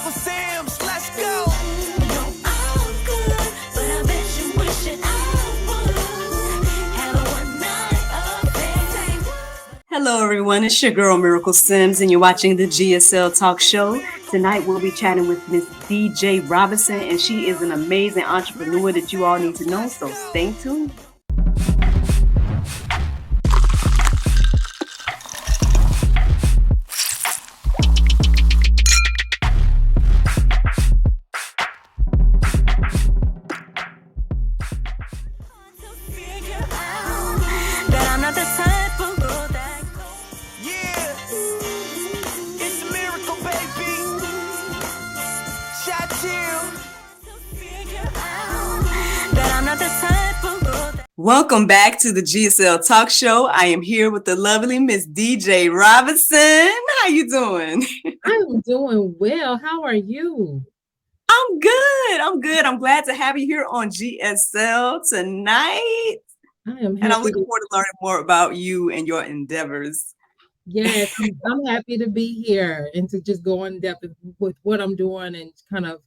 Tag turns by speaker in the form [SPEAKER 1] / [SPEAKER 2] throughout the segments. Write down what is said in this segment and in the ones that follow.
[SPEAKER 1] Uncle Sam's, let's go.
[SPEAKER 2] Hello, everyone. It's your girl, Miracle Sims, and you're watching the GSL Talk Show. Tonight, we'll be chatting with Miss DJ Robinson, and she is an amazing entrepreneur that you all need to know, so stay tuned. Welcome back to the GSL Talk Show. I am here with the lovely Miss DJ Robinson. How you doing?
[SPEAKER 3] I'm doing well. How are you?
[SPEAKER 2] I'm good. I'm glad to have you here on GSL tonight.
[SPEAKER 3] And
[SPEAKER 2] I'm looking forward to learning more about you and your endeavors.
[SPEAKER 3] Yes, I'm happy to be here and to just go in depth with what I'm doing and kind of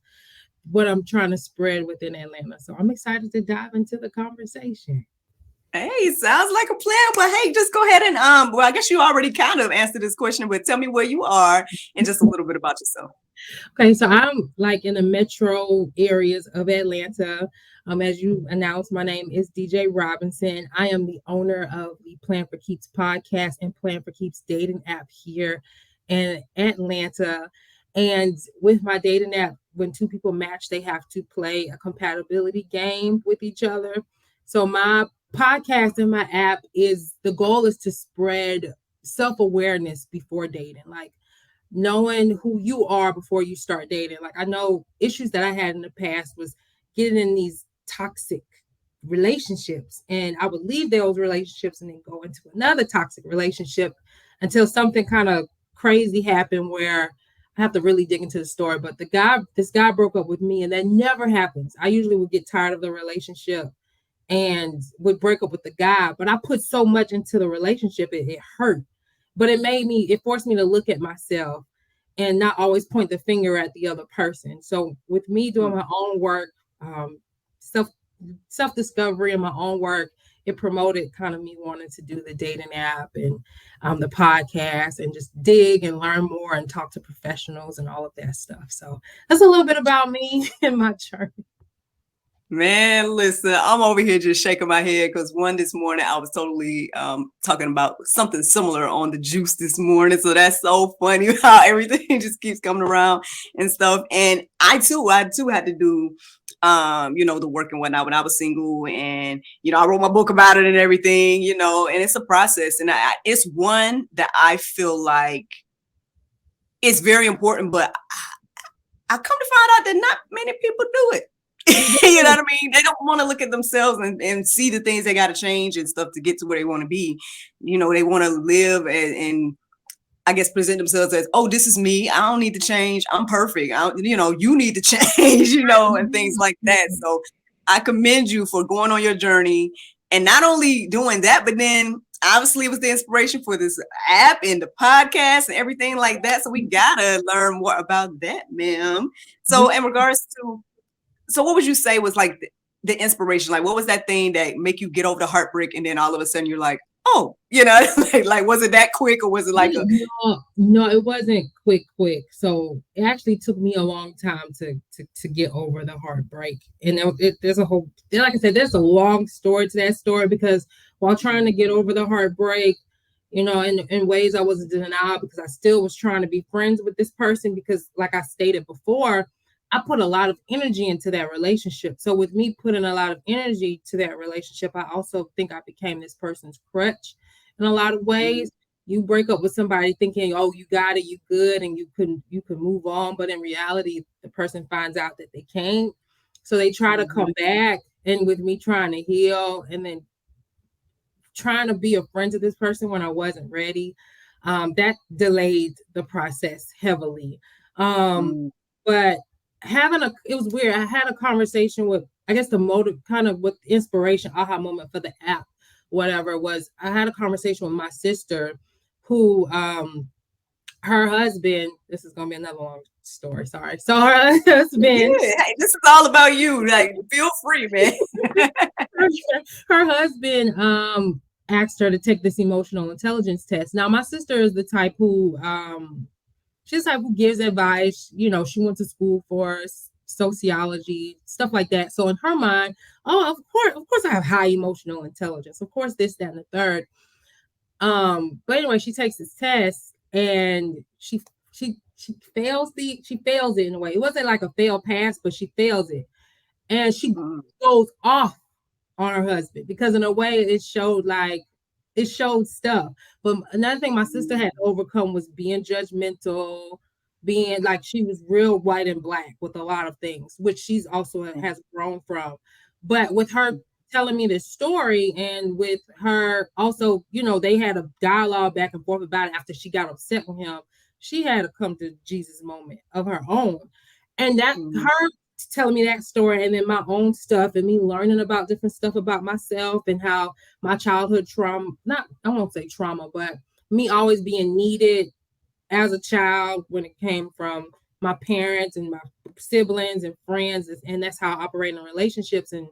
[SPEAKER 3] what I'm trying to spread within Atlanta. So I'm excited to dive into the conversation.
[SPEAKER 2] Hey, sounds like a plan. Well, hey, just go ahead and well, I guess you already kind of answered this question, but tell me where you are and just a little bit about yourself.
[SPEAKER 3] Okay, so I'm like in the metro areas of Atlanta. As you announced, my name is DJ Robinson. I am the owner of the Playing For Keeps podcast and Playing For Keeps dating app here in Atlanta. And with my dating app, when two people match, they have to play a compatibility game with each other. So my podcast and my app the goal is to spread self-awareness before dating, like knowing who you are before you start dating. Like I know issues that I had in the past was getting in these toxic relationships, and I would leave those relationships and then go into another toxic relationship until something kind of crazy happened where I have to really dig into the story. But this guy broke up with me, and that never happens. I usually would get tired of the relationship and would break up with the guy, but I put so much into the relationship, it hurt. But it forced me to look at myself and not always point the finger at the other person. So with me doing my own work, self-discovery and my own work, it promoted kind of me wanting to do the dating app and the podcast and just dig and learn more and talk to professionals and all of that stuff. So that's a little bit about me and my journey.
[SPEAKER 2] Man, listen, I'm over here just shaking my head because this morning I was totally talking about something similar on the juice this morning. So that's so funny how everything just keeps coming around and stuff. And I too had to do the work and whatnot when I was single, and I wrote my book about it and everything, and it's a process, and it's one that I feel like it's very important, but I come to find out that not many people do it. You know what I mean? They don't want to look at themselves and see the things they got to change and stuff to get to where they want to be. They want to live and I guess present themselves as, oh, this is me. I don't need to change. I'm perfect. You need to change, and things like that. So I commend you for going on your journey and not only doing that, but then obviously it was the inspiration for this app and the podcast and everything like that. So we gotta learn more about that, ma'am. So in regards to, so what would you say was like the inspiration? Like, what was that thing that make you get over the heartbreak and then all of a sudden you're like, oh, like was it that quick or was it like
[SPEAKER 3] No, it wasn't quick. So it actually took me a long time to get over the heartbreak. And there's a whole, like I said, there's a long story to that story, because while trying to get over the heartbreak, in ways I wasn't denied, because I still was trying to be friends with this person, because like I stated before, I put a lot of energy into that relationship. So with me putting a lot of energy to that relationship, I also think I became this person's crutch in a lot of ways. You break up with somebody thinking, oh, you got it, you good, and you can move on. But in reality, the person finds out that they can't. So they try to come back. And with me trying to heal and then trying to be a friend to this person when I wasn't ready, that delayed the process heavily. But it was weird. I had a conversation with, I guess the motive, kind of with inspiration, aha moment for the app, whatever, was I had a conversation with my sister who her husband, this is gonna be another long story, sorry. So her husband,
[SPEAKER 2] hey, this is all about you. Like, feel free, man.
[SPEAKER 3] her husband asked her to take this emotional intelligence test. Now, my sister is the type who she's the type who gives advice. You know, she went to school for sociology, stuff like that. So in her mind, oh, of course I have high emotional intelligence. Of course, this, that, and the third. But anyway, she takes this test and she fails it in a way. It wasn't like a fail pass, but she fails it. And she goes off on her husband because in a way it showed stuff. But another thing my sister had to overcome was being judgmental, being like she was real white and black with a lot of things, which she's also has grown from. But with her telling me this story and with her also, you know, they had a dialogue back and forth about it after she got upset with him. She had to come to Jesus moment of her own. And that her telling me that story and then my own stuff and me learning about different stuff about myself and how my childhood trauma, I won't say trauma, but me always being needed as a child when it came from my parents and my siblings and friends, and that's how I operate in relationships. And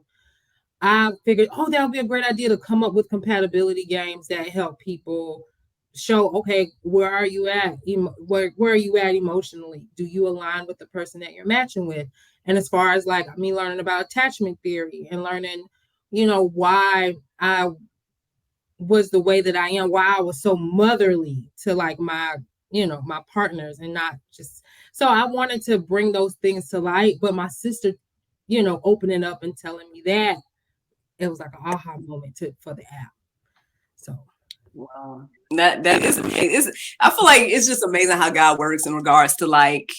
[SPEAKER 3] I figured, oh, that would be a great idea to come up with compatibility games that help people show, okay, where are you at? Where are you at emotionally? Do you align with the person that you're matching with? And as far as like me learning about attachment theory and learning, you know, why I was the way that I am, why I was so motherly to like my, you know, my partners and not just, so I wanted to bring those things to light, but my sister, you know, opening up and telling me that, it was like an aha moment for the app. So
[SPEAKER 2] wow, that is amazing. I feel like it's just amazing how God works in regards to like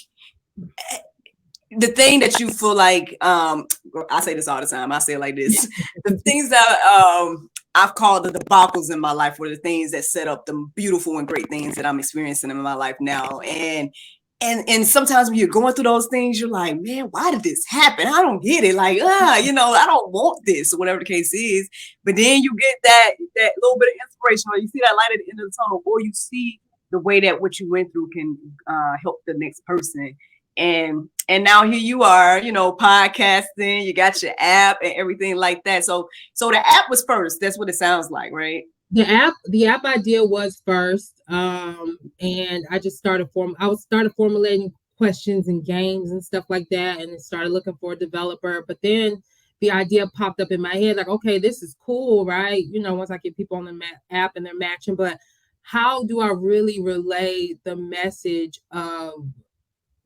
[SPEAKER 2] the thing that you feel like I say this all the time. I say it like this: the things that I've called the debacles in my life were the things that set up the beautiful and great things that I'm experiencing in my life now. And sometimes when you're going through those things, you're like, man, why did this happen? I don't get it. Like, you know, I don't want this, or whatever the case is. But then you get that little bit of inspiration, or you see that light at the end of the tunnel, or you see the way that what you went through can help the next person. And now here you are, you know, podcasting, you got your app and everything like that. So the app was first. That's what it sounds like, right?
[SPEAKER 3] The app idea was first, and I just started formulating questions and games and stuff like that, and started looking for a developer. But then the idea popped up in my head, like, okay, this is cool, right? You know, once I get people on the app and they're matching, but how do I really relay the message of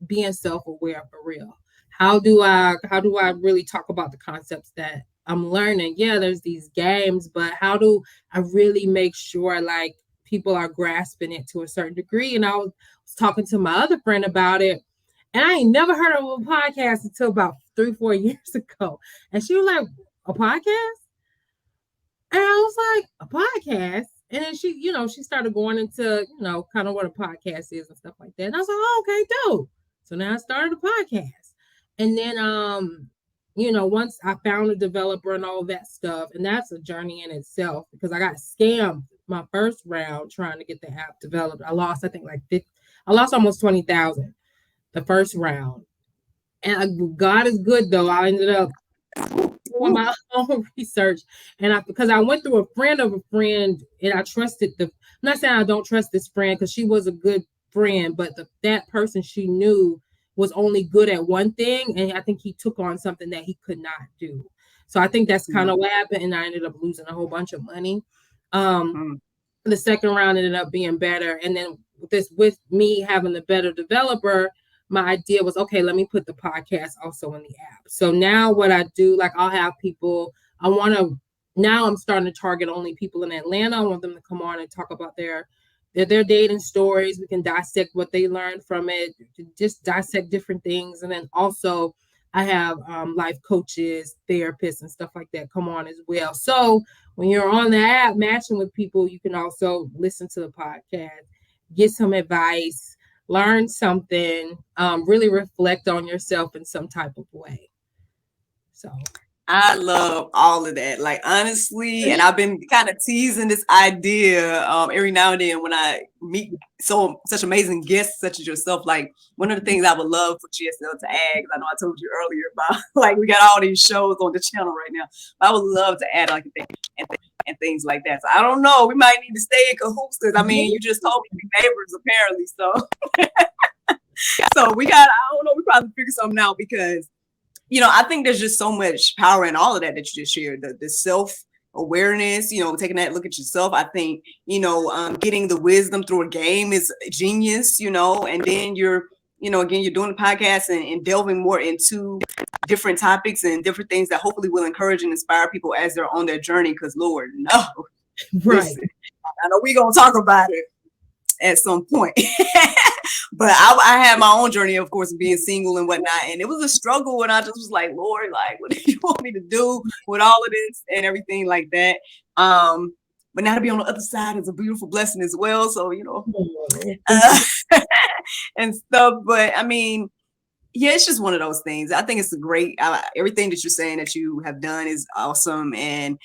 [SPEAKER 3] being self-aware for real? How do I really talk about the concepts that I'm learning? Yeah, there's these games, but how do I really make sure like people are grasping it to a certain degree? And I was talking to my other friend about it, and I ain't never heard of a podcast until about 3-4 years ago. And she was like, a podcast? And I was like, a podcast? And then she, you know, she started going into, you know, kind of what a podcast is and stuff like that. And I was like, oh, okay, dope. So now I started a podcast. And then you know, once I found a developer and all that stuff, and that's a journey in itself because I got scammed my first round trying to get the app developed. I lost, I think I lost almost 20,000 the first round. And God is good though. I ended up doing my own research, and because I went through a friend of a friend, and I trusted I'm not saying I don't trust this friend because she was a good friend, but that person she knew was only good at one thing, and I think he took on something that he could not do. So I think that's kind of what happened, and I ended up losing a whole bunch of money. The second round ended up being better, and then with me having the better developer, my idea was, okay, let me put the podcast also in the app. So now what I do, like I'll have people, now I'm starting to target only people in Atlanta. I want them to come on and talk about their dating stories. We can dissect what they learned from it, just dissect different things. And then also I have life coaches, therapists, and stuff like that come on as well. So when you're on the app matching with people, you can also listen to the podcast, get some advice, learn something, really reflect on yourself in some type of way. So
[SPEAKER 2] I love all of that. Like honestly, and I've been kind of teasing this idea every now and then when I meet such amazing guests such as yourself. Like one of the things I would love for GSL to add, because I know I told you earlier about like we got all these shows on the channel right now. But I would love to add like a thing and things like that. So I don't know. We might need to stay in cahoots because I mean you just told me we neighbors apparently. So we got, I don't know, we probably figure something out because I think there's just so much power in all of that you just shared. The self-awareness, taking that look at yourself. I think, getting the wisdom through a game is genius, and then again, you're doing the podcast and delving more into different topics and different things that hopefully will encourage and inspire people as they're on their journey. Because Lord, no,
[SPEAKER 3] Right.
[SPEAKER 2] listen, I know we're going to talk about it at some point. But I had my own journey, of course, of being single and whatnot. And it was a struggle. And I just was like, Lord, like, what do you want me to do with all of this and everything like that? But now to be on the other side is a beautiful blessing as well. So, and stuff. But I mean, yeah, it's just one of those things. I think it's a great, everything that you're saying that you have done is awesome. And,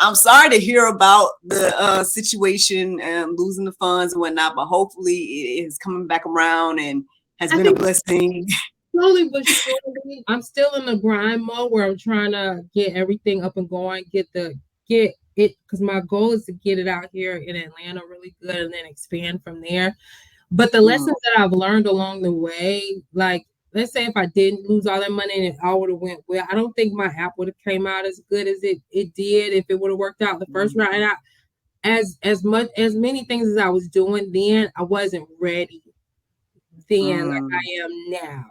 [SPEAKER 2] I'm sorry to hear about the situation and losing the funds and whatnot, but hopefully it is coming back around and has been a blessing.
[SPEAKER 3] Slowly but surely, I'm still in the grind mode where I'm trying to get everything up and going, get it, because my goal is to get it out here in Atlanta really good and then expand from there. But the lessons that I've learned along the way, like, let's say if I didn't lose all that money and it all would have went well, I don't think my app would have came out as good as it did if it would have worked out the first round. And as many things as I was doing then, I wasn't ready then like I am now.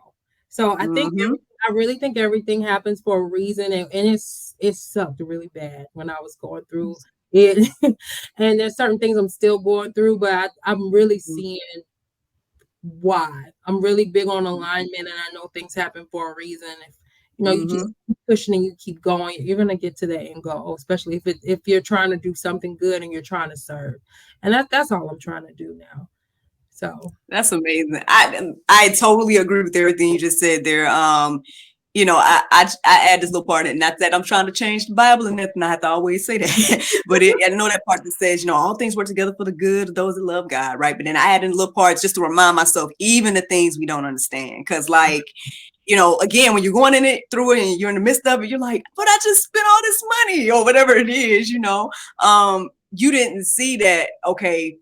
[SPEAKER 3] So I think I really think everything happens for a reason, and it sucked really bad when I was going through it. And there's certain things I'm still going through, but I'm really seeing why. I'm really big on alignment, and I know things happen for a reason. If you just keep pushing and you keep going, you're gonna get to the end goal, especially if you're trying to do something good and you're trying to serve. And that's all I'm trying to do now. So
[SPEAKER 2] that's amazing. I totally agree with everything you just said there. I add this little part, and not that I'm trying to change the Bible and nothing. I have to always say that, but I know that part that says, all things work together for the good of those that love God, right? But then I add in little parts just to remind myself, even the things we don't understand, because like, again, when you're going in it through it and you're in the midst of it, you're like, but I just spent all this money or whatever it is, you didn't see that, okay.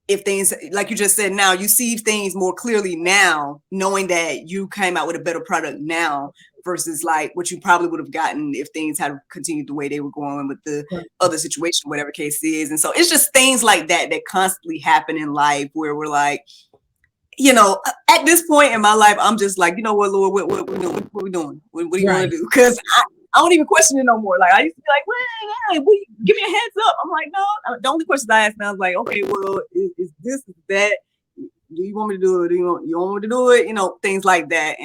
[SPEAKER 2] If things, like you just said, now you see things more clearly now, knowing that you came out with a better product now versus like what you probably would have gotten if things had continued the way they were going with the other situation, whatever case is. And so it's just things like that constantly happen in life where we're like, at this point in my life, I'm just like, what, Lord, what we doing? What we doing? What do you want to do? Because I don't even question it no more. Like I used to be like, well, give me a heads up. I'm like, no. The only questions I ask now is like, okay, well, is this, is that? Do you want me to do it? Do you want me to do it? Things like that.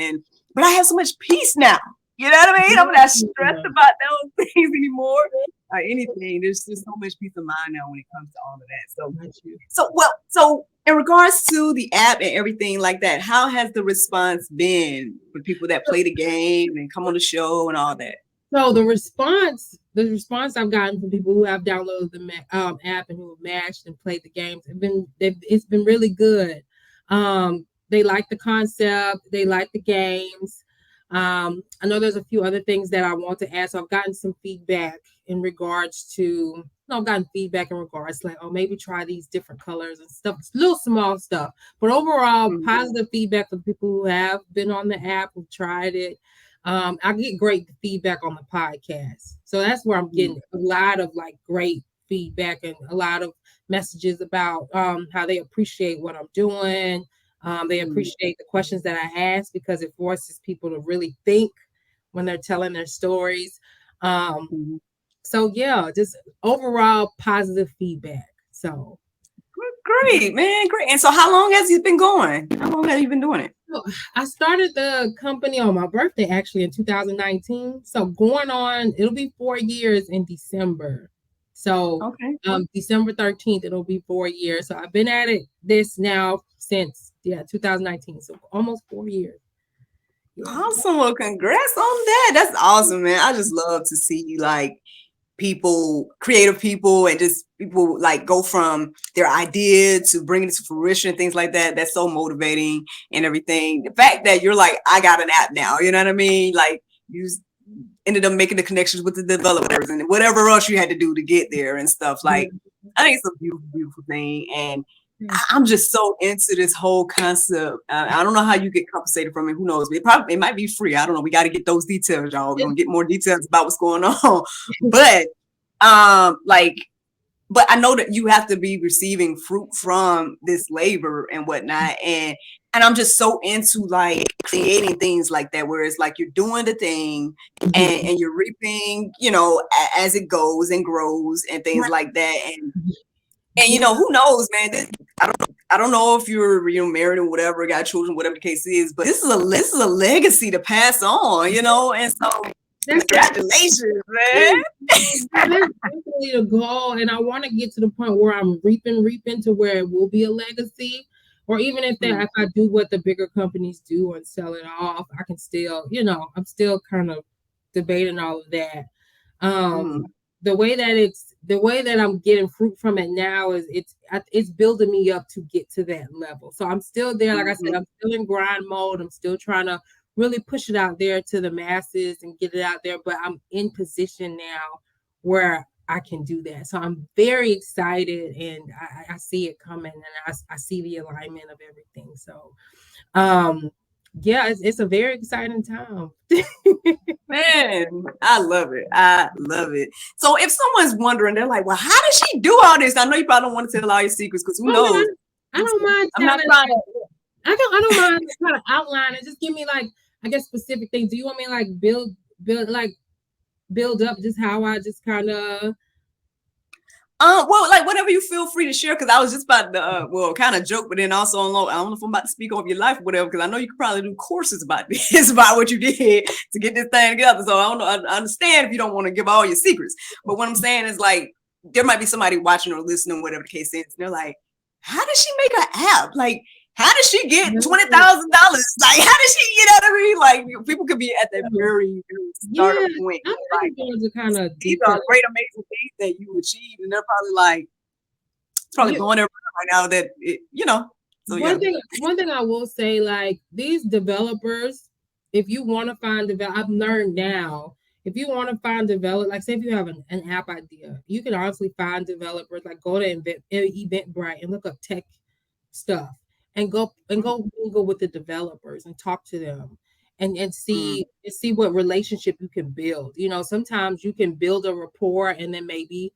[SPEAKER 2] But I have so much peace now. You know what I mean? I'm not stressed about those things anymore or anything. There's just so much peace of mind now when it comes to all of that. So in regards to the app and everything like that, how has the response been for people that play the game and come on the show and all that?
[SPEAKER 3] So the response I've gotten from people who have downloaded the app and who have matched and played the games, it's been really good. They like the concept, they like the games. I know there's a few other things that I want to add. So I've gotten some feedback in regards to, like, oh, maybe try these different colors and stuff. It's little small stuff, but overall positive feedback from people who have been on the app, who've tried it. I get great feedback on the podcast. So that's where I'm getting a lot of like great feedback and a lot of messages about how they appreciate what I'm doing. They appreciate the questions that I ask because it forces people to really think when they're telling their stories. So yeah, just overall positive feedback. So
[SPEAKER 2] great, man, great. And so how long has it been going? How long have you been doing it?
[SPEAKER 3] I started the company on my birthday, actually, in 2019. So going on, it'll be 4 years in December. So December 13th, it'll be 4 years. So I've been at this now since 2019. So almost 4 years.
[SPEAKER 2] Awesome. Well, congrats on that. That's awesome, man. I just love to see like people, creative people, and just people like go from their idea to bringing it to fruition, things like that. That's so motivating and everything. The fact that you're like, I got an app now, you know what I mean? Like you ended up making the connections with the developers and whatever else you had to do to get there and stuff. Like, I think it's a beautiful, beautiful thing. And I'm just so into this whole concept. I don't know how you get compensated from it. Who knows? It might be free. I don't know. We got to get those details, y'all. We're gonna get more details about what's going on. But but I know that you have to be receiving fruit from this labor and whatnot. And I'm just so into like creating things like that, where it's like you're doing the thing and you're reaping, as it goes and grows and things like that. And who knows, man? I don't know if you're married or whatever, got children, whatever the case is, but this is a legacy to pass on, and so congratulations, man.
[SPEAKER 3] That's definitely the goal, and I want to get to the point where I'm reaping to where it will be a legacy, or even if I do what the bigger companies do and sell it off, I can still, I'm still kind of debating all of that. The way that I'm getting fruit from it now is it's building me up to get to that level. So I'm still there. Like I said, I'm still in grind mode. I'm still trying to really push it out there to the masses and get it out there. But I'm in position now where I can do that. So I'm very excited, and I see it coming, and I see the alignment of everything. So, it's a very exciting time.
[SPEAKER 2] Man, I love it. So if someone's wondering, they're like, well, how does she do all this? I know you probably don't want to tell all your secrets, because who knows?
[SPEAKER 3] I don't mind.
[SPEAKER 2] I'm not trying to.
[SPEAKER 3] I don't mind kind of outline it. Just give me like, I guess, specific things. Do you want me to like build up just how I just kind of
[SPEAKER 2] well, like whatever you feel free to share, because I was just about to kind of joke, but then also I don't know if I'm about to speak over your life or whatever, because I know you could probably do courses about this, about what you did to get this thing together. So I don't know, I understand if you don't want to give all your secrets, but what I'm saying is like there might be somebody watching or listening, whatever the case is, and they're like, how does she make an app? Like, how does she get $20,000? Like, how does she get out of me? Like, people could be at that very, very startup point. Like, these are great, amazing things that you achieved, and they're probably like, it's probably going there right now that So
[SPEAKER 3] one thing I will say, like these developers, if you want to find I've learned now, if you want to find like say if you have an app idea, you can honestly find developers. Like go to Eventbrite and look up tech stuff. And go with the developers and talk to them and see what relationship you can build. Sometimes you can build a rapport and then maybe,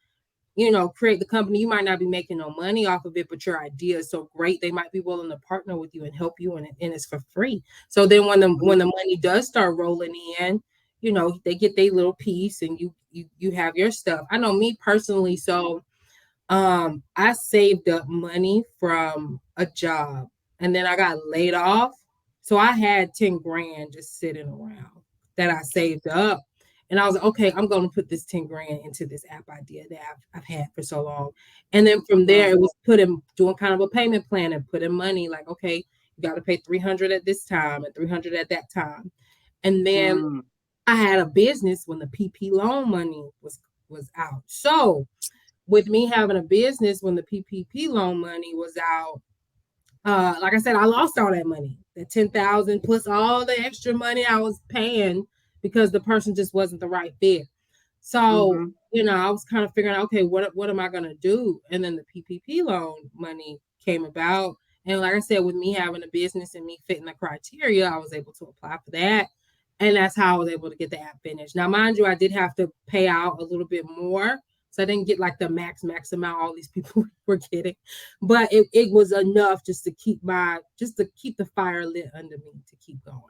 [SPEAKER 3] create the company. You might not be making no money off of it, but your idea is so great, they might be willing to partner with you and help you, and it's for free. So then when the money does start rolling in, they get their little piece and you have your stuff. I know me personally, so I saved up money from a job and then I got laid off. So I had 10 grand just sitting around that I saved up. And I was like, okay, I'm going to put this 10 grand into this app idea that I've had for so long. And then from there, it was doing kind of a payment plan and putting money like, okay, you got to pay 300 at this time and 300 at that time. And then I had a business when the PP loan money was out. So with me having a business when the PPP loan money was out, like I said, I lost all that money, that $10,000 plus all the extra money I was paying because the person just wasn't the right fit. So, I was kind of figuring out, okay, what am I going to do? And then the PPP loan money came about. And like I said, with me having a business and me fitting the criteria, I was able to apply for that. And that's how I was able to get the app finished. Now, mind you, I did have to pay out a little bit more. So I didn't get like the max amount all these people were getting, but it was enough just to keep the fire lit under me to keep going.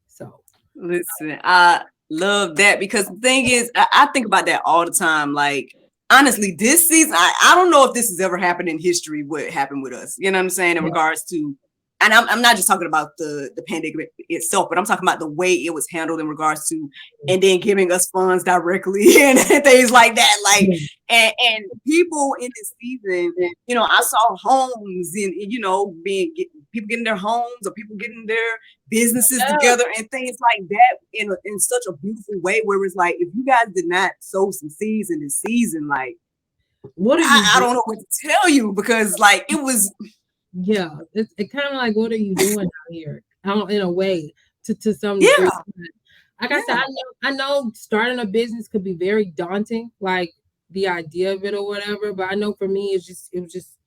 [SPEAKER 3] So
[SPEAKER 2] listen, I love that, because the thing is, I think about that all the time. Like, honestly, this season, I don't know if this has ever happened in history, what happened with us, you know what I'm saying, in regards to and I'm not just talking about the pandemic itself, but I'm talking about the way it was handled in regards to, and then giving us funds directly and things like that. Like, and people in this season, you know, I saw homes and, you know, people getting their homes or people getting their businesses together and things like that in such a beautiful way, where it's like, if you guys did not sow some seeds in this season, like,
[SPEAKER 3] what are you
[SPEAKER 2] I don't know what to tell you, because like it was.
[SPEAKER 3] Yeah, it's kind of like, what are you doing out here? In a way, to some degree. Like I said, I know starting a business could be very daunting, like the idea of it or whatever. But I know for me, it was just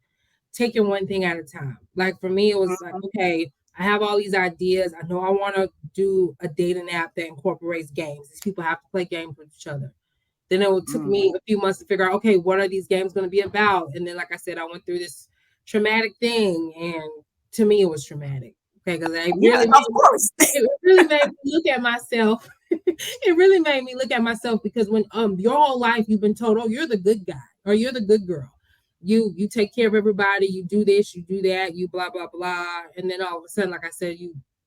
[SPEAKER 3] taking one thing at a time. Like for me, it was like, okay, I have all these ideas. I know I want to do a dating app that incorporates games. These people have to play games with each other. Then it took me a few months to figure out, okay, what are these games going to be about? And then, like I said, I went through this traumatic thing, and to me, it was traumatic. Okay, because it really made me look at myself. It really made me look at myself, because when your whole life you've been told, oh, you're the good guy or you're the good girl. You take care of everybody. You do this, you do that, you blah blah blah, and then all of a sudden, like I said,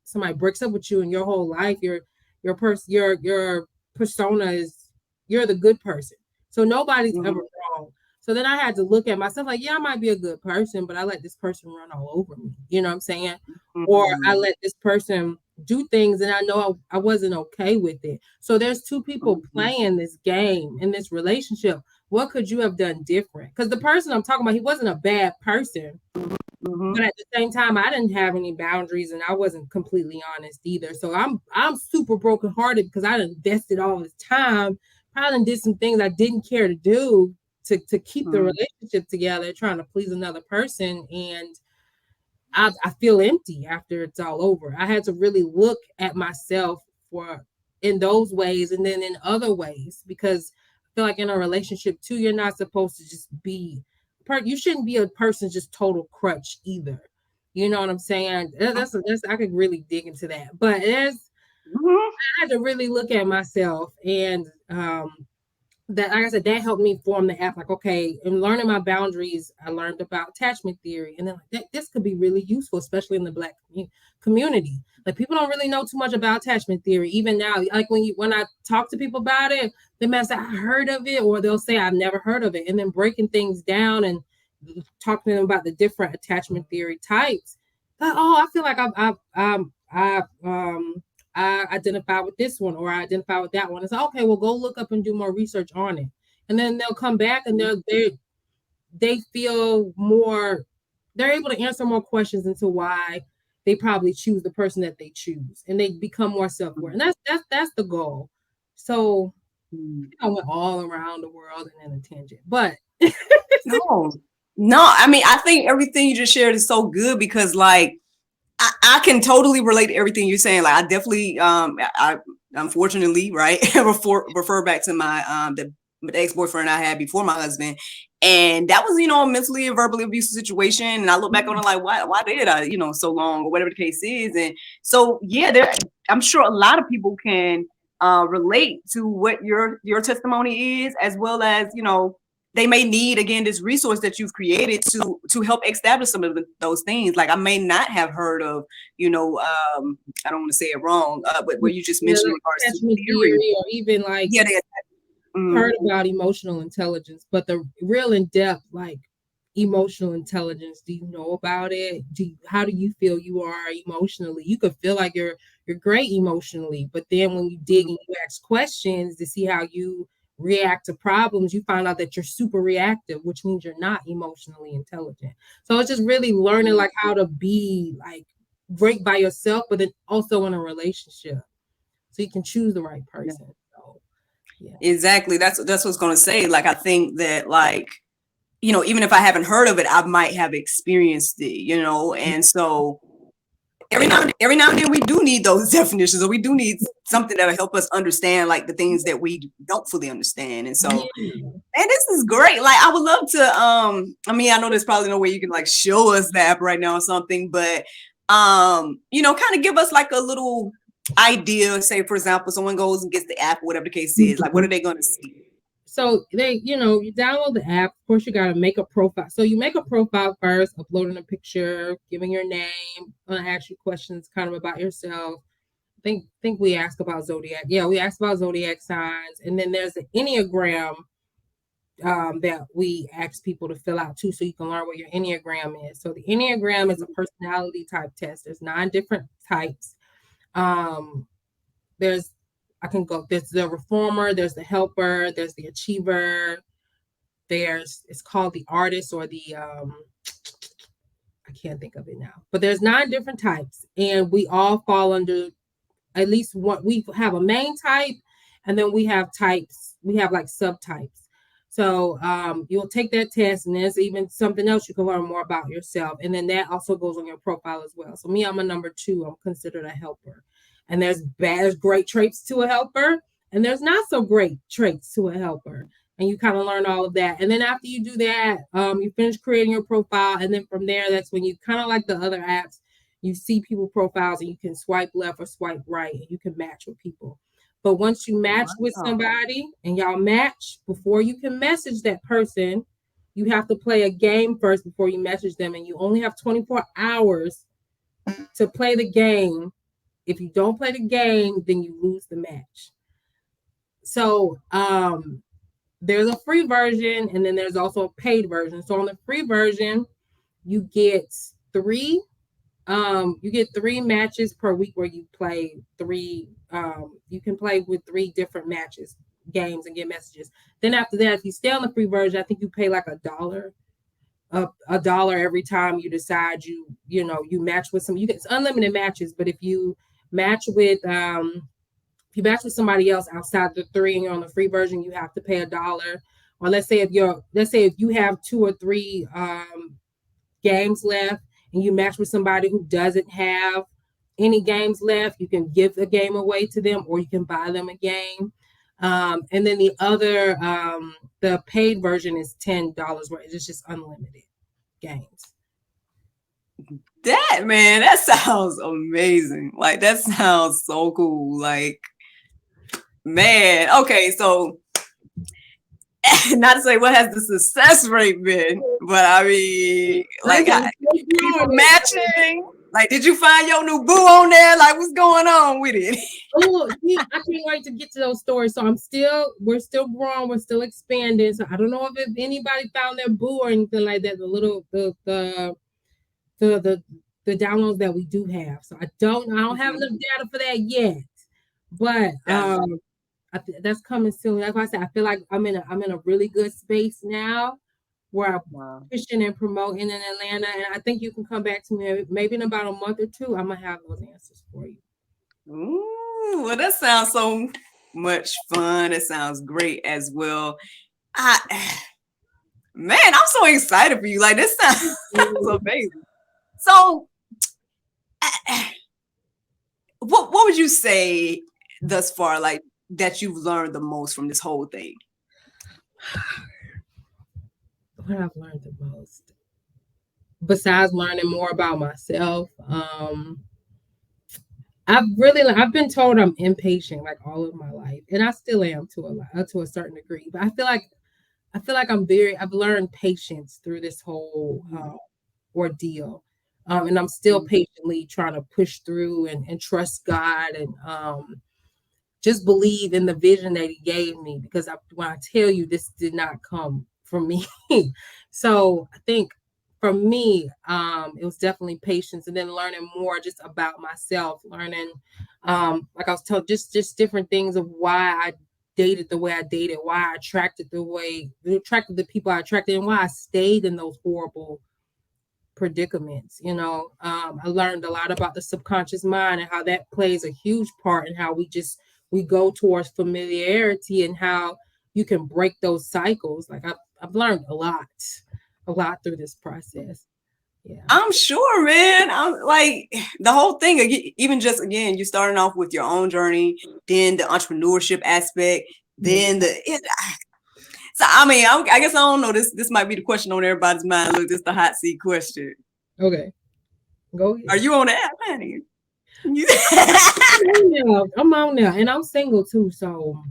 [SPEAKER 3] somebody breaks up with you, and your whole life, your persona is you're the good person. So nobody's ever wrong. So then I had to look at myself like, yeah, I might be a good person, but I let this person run all over me. You know what I'm saying? Or I let this person do things and I know I wasn't okay with it. So there's two people playing this game in this relationship. What could you have done different? Because the person I'm talking about, he wasn't a bad person. But at the same time, I didn't have any boundaries and I wasn't completely honest either. So I'm super brokenhearted because I invested all this time, probably did some things I didn't care to do to keep the relationship together, trying to please another person. And I feel empty after it's all over. I had to really look at myself in those ways and then in other ways, because I feel like in a relationship too, you're not supposed to just you shouldn't be a person's just total crutch either. You know what I'm saying? That's I could really dig into that. But I had to really look at myself, and that, like I said, that helped me form the app. Like, okay, in learning my boundaries, I learned about attachment theory, and then like this could be really useful, especially in the Black community. Like, people don't really know too much about attachment theory even now. Like when I talk to people about it, they might say I heard of it, or they'll say I've never heard of it, and then breaking things down and talking to them about the different attachment theory types. Like, oh, I feel like I identify with this one, or I identify with that one. It's like, okay, well, go look up and do more research on it. And then they'll come back and they feel more, they're able to answer more questions into why they probably choose the person that they choose, and they become more self-aware. And that's the goal. So I went all around the world and in a tangent, but
[SPEAKER 2] no, I mean, I think everything you just shared is so good, because like, I can totally relate to everything you're saying. Like, I definitely, I unfortunately, right, refer back to my the ex-boyfriend I had before my husband, and that was, you know, a mentally and verbally abusive situation. And I look back on it like, why did I, you know, so long, or whatever the case is. And so, yeah, I'm sure a lot of people can relate to what your testimony is, as well as, you know, they may need, again, this resource that you've created to help establish some of those things. Like, I may not have heard of, you know, I don't want to say it wrong, but where you just mentioned in regards to theory,
[SPEAKER 3] or even like heard about emotional intelligence, but the real in-depth, like, emotional intelligence, do you know about it? How do you feel you are emotionally? You could feel like you're great emotionally, but then when you dig and you ask questions to see how you react to problems, you find out that you're super reactive, which means you're not emotionally intelligent. So it's just really learning like how to be like great by yourself, but then also in a relationship, so you can choose the right person. So yeah,
[SPEAKER 2] exactly. That's what I was going to say. Like, I think that, like, you know, even if I haven't heard of it, I might have experienced it, you know. And so every now and then we do need those definitions, or we do need something that'll help us understand like the things that we don't fully understand. And so, and this is great. Like, I would love to, I mean, I know there's probably no way you can like show us the app right now or something, but, you know, kind of give us like a little idea. Say, for example, someone goes and gets the app, or whatever the case is, like, what are they going to see?
[SPEAKER 3] So you download the app. Of course, you got to make a profile. So you make a profile first, uploading a picture, giving your name, gonna ask you questions kind of about yourself. Think we ask about zodiac. Yeah, we ask about zodiac signs, and then there's the Enneagram that we ask people to fill out too, so you can learn what your Enneagram is. So the Enneagram is a personality type test. There's 9 different types. There's the reformer, there's the helper, there's the achiever, it's called the artist, or the I can't think of it now, but there's 9 different types, and we all fall under at least one. We have a main type, and then we have types. We have like subtypes. So you'll take that test, and there's even something else you can learn more about yourself, and then that also goes on your profile as well. So me, I'm a number 2. I'm considered a helper, and there's great traits to a helper, and there's not so great traits to a helper, and you kind of learn all of that. And then after you do that, you finish creating your profile, and then from there, that's when you kind of like the other apps. You see people profiles, and you can swipe left or swipe right, and you can match with people. But once you match with somebody and y'all match, before you can message that person, you have to play a game first before you message them. And you only have 24 hours to play the game. If you don't play the game, then you lose the match. So there's a free version, and then there's also a paid version. So on the free version, you get 3 matches per week, where you play 3. You can play with 3 different games, and get messages. Then after that, if you stay on the free version, I think you pay like $1 every time you decide you match with some. It's unlimited matches, but if you match with somebody else outside the 3 and you're on the free version, you have to pay $1. Or let's say if you have 2 or 3 games left, and you match with somebody who doesn't have any games left, you can give the game away to them, or you can buy them a game. And then the other, the paid version is $10, where it's just unlimited games.
[SPEAKER 2] That sounds amazing. Like, that sounds so cool. Like, man, okay, so not to say what has the success rate been, but I mean, like, people matching. Like, did you find your new boo on there? Like, what's going on with it?
[SPEAKER 3] Oh, I can't wait to get to those stories. So we're still growing, we're still expanding. So I don't know if anybody found their boo or anything like that. The downloads that we do have. So I don't have enough data for that yet, but that's coming soon. Like I said, I feel like I'm in a really good space now, where I'm pushing and promoting in Atlanta, and I think you can come back to me maybe in about a month or 2. I'm gonna have those answers for you.
[SPEAKER 2] Ooh, well, that sounds so much fun. It sounds great as well. Man, I'm so excited for you. Like, this sounds amazing. So, what would you say thus far, like, that you've learned the most from this whole thing?
[SPEAKER 3] What I've learned the most, besides learning more about myself, I've been told I'm impatient like all of my life, and I still am to a certain degree. But I feel like I've learned patience through this whole ordeal, and I'm still patiently trying to push through and trust God, and just believe in the vision that He gave me, because when I tell you, this did not come from me. So I think for me, it was definitely patience, and then learning more just about myself, learning, like I was told, just different things of why I dated the way I dated, why I attracted the people I attracted, and why I stayed in those horrible predicaments. I learned a lot about the subconscious mind and how that plays a huge part in how we go towards familiarity, and how you can break those cycles. Like I've learned a lot through this process. Yeah,
[SPEAKER 2] I'm sure, man. I'm like, the whole thing, even just, again, you starting off with your own journey, then the entrepreneurship aspect, then so I mean, I guess I don't know. This might be the question on everybody's mind. Look, this is the hot seat question.
[SPEAKER 3] Okay, go ahead.
[SPEAKER 2] Are you on the app, honey?
[SPEAKER 3] I'm on now, and I'm single too. So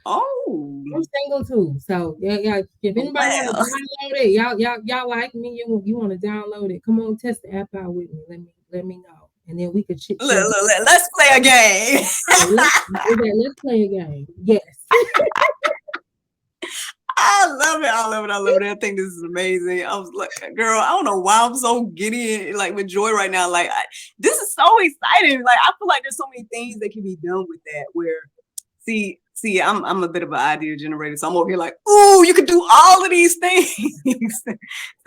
[SPEAKER 2] Oh,
[SPEAKER 3] I'm single too. So yeah. If anybody want to download it, y'all like me, you want to download it, come on, test the app out with me. Let me know. And then we could chit chat.
[SPEAKER 2] Let's play a game.
[SPEAKER 3] Let's play a game. Yes.
[SPEAKER 2] I love it. I think this is amazing. I was like, girl, I don't know why I'm so giddy and like with joy right now. Like, this is so exciting. Like, I feel like there's so many things that can be done with that. Where, see, I'm a bit of an idea generator, so I'm over here like, ooh, you can do all of these things.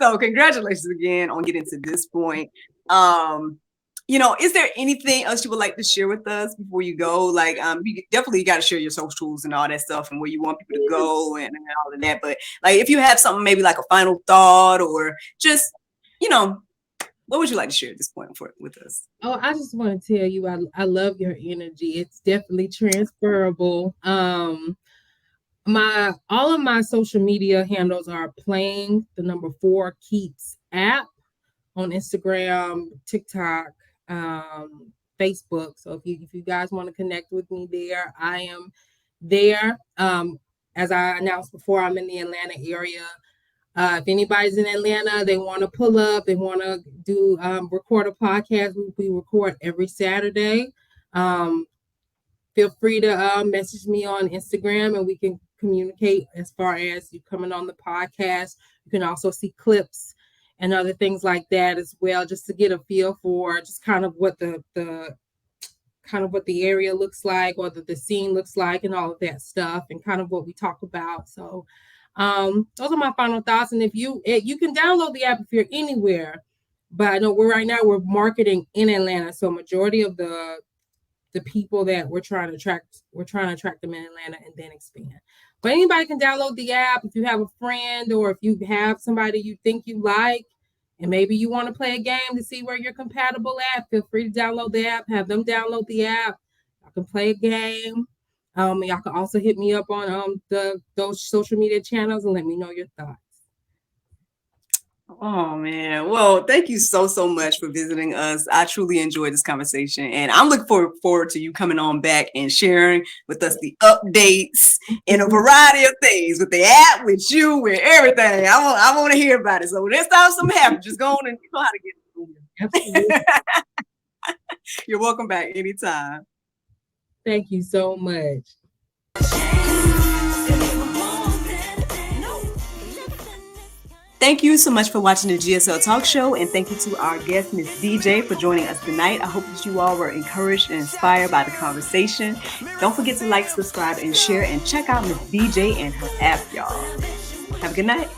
[SPEAKER 2] So, congratulations again on getting to this point. Is there anything else you would like to share with us before you go? Like, you definitely got to share your socials and all that stuff and where you want people to go and all of that. But like, if you have something, maybe like a final thought or just, what would you like to share at this point with us?
[SPEAKER 3] Oh, I just want to tell you, I love your energy. It's definitely transferable. All of my social media handles are Playing for Keeps app on Instagram, TikTok, Facebook. So if you guys want to connect with me there, I am there. As I announced before, I'm in the Atlanta area. If anybody's in Atlanta, they want to pull up, they want to do record a podcast. We record every Saturday. Feel free to message me on Instagram and we can communicate as far as you coming on the podcast. You can also see clips and other things like that as well, just to get a feel for just kind of what the area looks like, or the scene looks like, and all of that stuff, and kind of what we talk about. So those are my final thoughts. And if you can download the app if you're anywhere, but I know we're marketing in Atlanta, so majority of the people that we're trying to attract them in Atlanta and then expand. But anybody can download the app. If you have a friend or if you have somebody you think you like and maybe you want to play a game to see where you're compatible at, feel free to download the app, have them download the app. Y'all can play a game. Y'all can also hit me up on those social media channels and let me know your thoughts.
[SPEAKER 2] Oh man. Well, thank you so much for visiting us. I truly enjoyed this conversation and I'm looking forward to you coming on back and sharing with us the updates and a variety of things with the app, with you, with everything. I want to hear about it. So next time something happens, just go on and you know how to get it. Absolutely. You're welcome back anytime.
[SPEAKER 3] Thank you so much.
[SPEAKER 2] Thank you so much for watching the GSL Talk Show, and thank you to our guest, Miss DJ, for joining us tonight. I hope that you all were encouraged and inspired by the conversation. Don't forget to like, subscribe, and share, and check out Miss DJ and her app, y'all. Have a good night.